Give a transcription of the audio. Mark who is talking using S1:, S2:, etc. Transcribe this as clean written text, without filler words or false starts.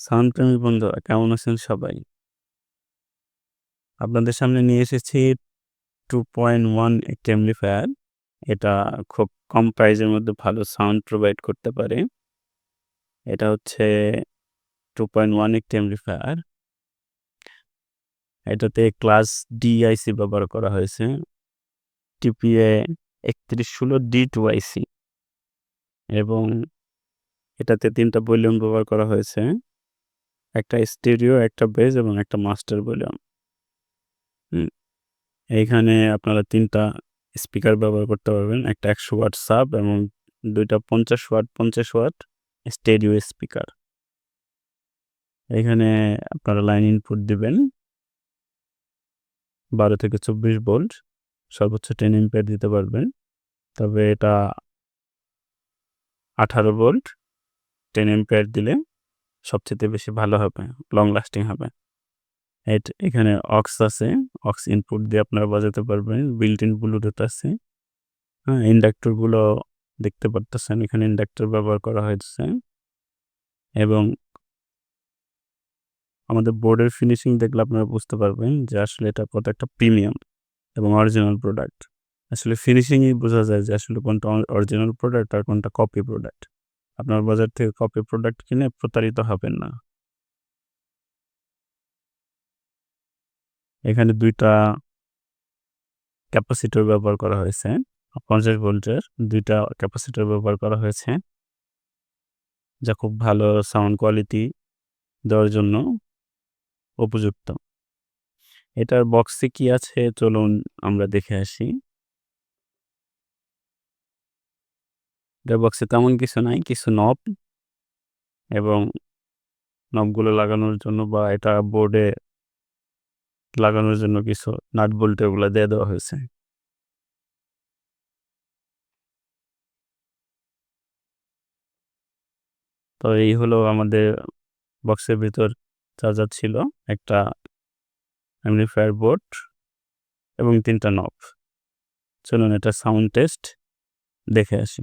S1: Sound প্রেমী বন্ধুরা কেমন আছেন সবাই? আপনাদের সামনে নিয়ে এসেছি 2.1 একটি অ্যামপ্লিফায়ার। এটা খুব কম প্রাইসের মধ্যে ভালো সাউন্ড প্রোভাইড করতে পারে। এটা হচ্ছে 2.1 একটি অ্যামপ্লিফায়ার। এটাতে ক্লাস ডি আইসি ব্যবহার করা হয়েছে। টিপিএ 3116 D2 IC এবং এটাতে ৩ টা ভলিউম ব্যবহার করা হয়েছে। একটা স্টেরিও, একটা বেস এবং একটা মাস্টার ভলিউম। হুম। এইখানে আপনারা ৩ টা স্পিকার ব্যবহার করতে পারবেন। একটা ১০০ ওয়াট সাব এবং ২ টা ৫০ ওয়াট স্টেরিও স্পিকার। এখানে আপনারা লাইন ইনপুট দিবেন ১২ থেকে ২৪ ভোল্ট, সর্বোচ্চ 10 অ্যাম্পিয়ার দিতে পারবেন। তবে এটা ১৮ ভোল্ট 10 অ্যাম্পিয়ার দিলে সবচাইতে বেশি ভালো হবে, লং লাস্টিং হবে। এখানে অক্স আছে, অক্স ইনপুট দিয়ে আপনারা বাজাতে পারবেন। বিল্ট ইন ব্লুটুথ আছে। হ্যাঁ, ইন্ডাক্টরগুলো দেখতে পারতেছেন, এখানে ইন্ডাক্টর ব্যবহার করা হয়েছে এবং আমাদের বোর্ডের ফিনিশিং দেখলে আপনারা বুঝতে পারবেন যে আসলে এটা কত একটা প্রিমিয়াম এবং অরিজিনাল প্রোডাক্ট। আসলে ফিনিশিংই বোঝা যায় যে আসলে কোনটা অরিজিনাল প্রোডাক্ট আর কোনটা কপি প্রোডাক্ট। আপনার বাজার থেকে কপি প্রোডাক্ট কিনে প্রতারিত হবেন না। এখানে ২ টা ক্যাপাসিটর ব্যবহার করা হয়েছে। ৫০ ভোল্টের ২ টা ক্যাপাসিটর ব্যবহার করা হয়েছে, যা খুব ভালো সাউন্ড কোয়ালিটি দেওয়ার জন্য উপযুক্ত। এটার বক্সে কি আছে চলুন আমরা দেখে আসি। এটার বক্সে তেমন কিছু নাই, কিছু নব এবং নবগুলো লাগানোর জন্য বা এটা বোর্ডে লাগানোর জন্য কিছু নাট বল্টু এগুলা দিয়ে দেওয়া হয়েছে। তো এই হলো আমাদের বক্সের ভিতর চার্জার ছিল, একটা অ্যামপ্লিফায়ার বোর্ড এবং ৩ টা নব। চলুন এটা সাউন্ড টেস্ট দেখে আসি।